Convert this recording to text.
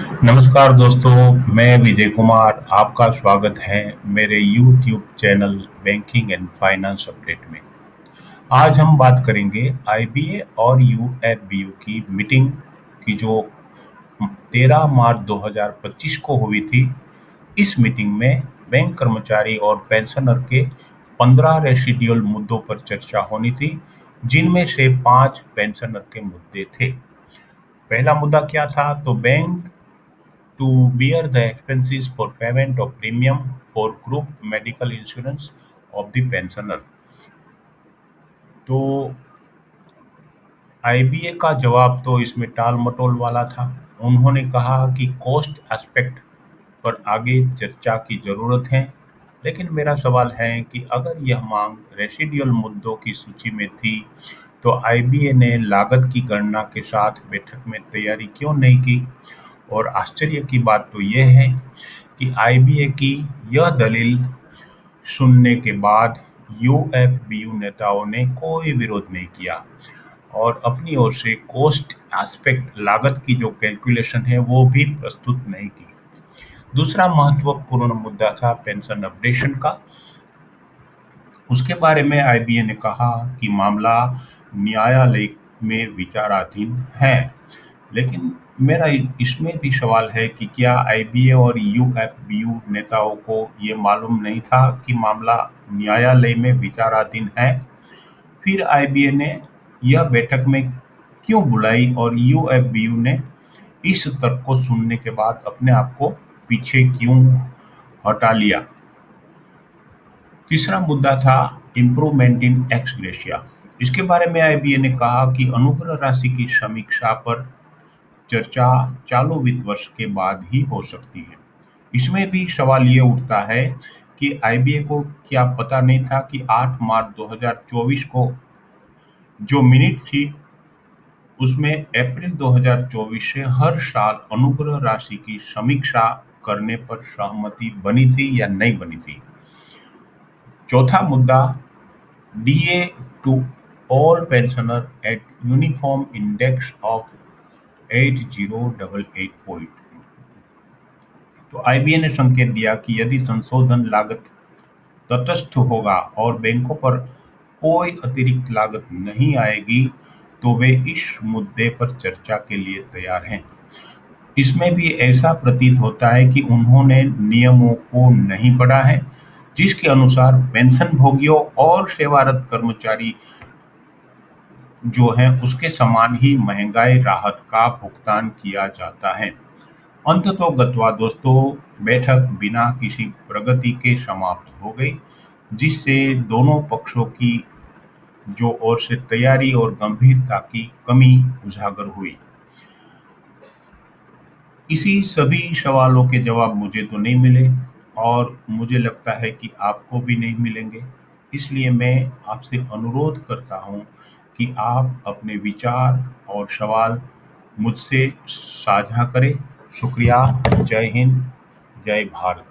नमस्कार दोस्तों, मैं विजय कुमार। आपका स्वागत है मेरे YouTube channel banking and finance update में। आज हम बात करेंगे IBA और UFBU की मीटिंग की जो 13 मार्च 2025 को हुई थी। इस मीटिंग में बैंक कर्मचारी और पेंशनर के 15 रेसिडुअल मुद्दों पर चर्चा होनी थी, जिनमें से 5 पेंशनर के मुद्दे थे। पहला मुद्दा क्या था? तो bank to bear the expenses for payment of premium for group medical insurance of the pensioner। तो IBA का जवाब तो इसमें टाल-मटोल वाला था। उन्होंने कहा कि कॉस्ट एस्पेक्ट पर आगे चर्चा की जरूरत है, लेकिन मेरा सवाल है कि अगर यह मांग रेसिडुअल मुद्दों की सूची में थी, तो IBA ने लागत की गणना के साथ बैठक में तैयारी क्यों नहीं की? और आश्चर्य की बात तो यह है कि IBA की यह दलील सुनने के बाद UFBU नेताओं ने कोई विरोध नहीं किया और अपनी ओर से कॉस्ट एस्पेक्ट लागत की जो कैलकुलेशन है वो भी प्रस्तुत नहीं की। दूसरा महत्वपूर्ण मुद्दा था पेंशन अपडेशन का। उसके बारे में IBA ने कहा कि मामला न्यायालय में विचाराधीन है, लेकिन मेरा इसमें भी सवाल है कि क्या IBA और UFBU नेताओं को ये मालूम नहीं था कि मामला न्यायालय में विचाराधीन है? फिर IBA ने यह बैठक में क्यों बुलाई और UFBU ने इस तर्क को सुनने के बाद अपने आप को पीछे क्यों हटा लिया? तीसरा मुद्दा था इम्प्रूवमेंट इन एक्स ग्रेशिया। इसके बारे में IBA ने कहा कि अनुग्रह राशि की समीक्षा पर चर्चा चालू वित्त वर्ष के बाद ही हो सकती है। इसमें भी सवाल ये उठता है कि IBA को क्या पता नहीं था कि 8 मार्च 2024 को जो मिनट थी उसमें अप्रैल 2024 से हर साल अनुग्रह राशि की समीक्षा करने पर सहमति बनी थी या नहीं बनी थी। चौथा मुद्दा DA to all pensioner at uniform index of 8088 point. तो IBA ने संकेत दिया कि यदि संशोधन लागत तटस्थ होगा और बैंकों पर कोई अतिरिक्त लागत नहीं आएगी, तो वे इस मुद्दे पर चर्चा के लिए तैयार हैं। इसमें भी ऐसा प्रतीत होता है कि उन्होंने नियमों को नहीं पढ़ा है, जिसके अनुसार पेंशनभोगियों और सेवारत कर्मचारी जो हैं उसके समान ही महंगाई राहत का भुगतान किया जाता है। अंततोगत्वा दोस्तों, बैठक बिना किसी प्रगति के समाप्त हो गई, जिससे दोनों पक्षों की जो ओर से तैयारी और गंभीरता की कमी उजागर हुई। इसी सभी सवालों के जवाब मुझे तो नहीं मिले और मुझे लगता है कि आपको भी नहीं मिलेंगे। इसलिए मैं आपसे अनुरोध करता हूँ कि आप अपने विचार और सवाल मुझसे साझा करें। शुक्रिया। जय हिंद, जय भारत।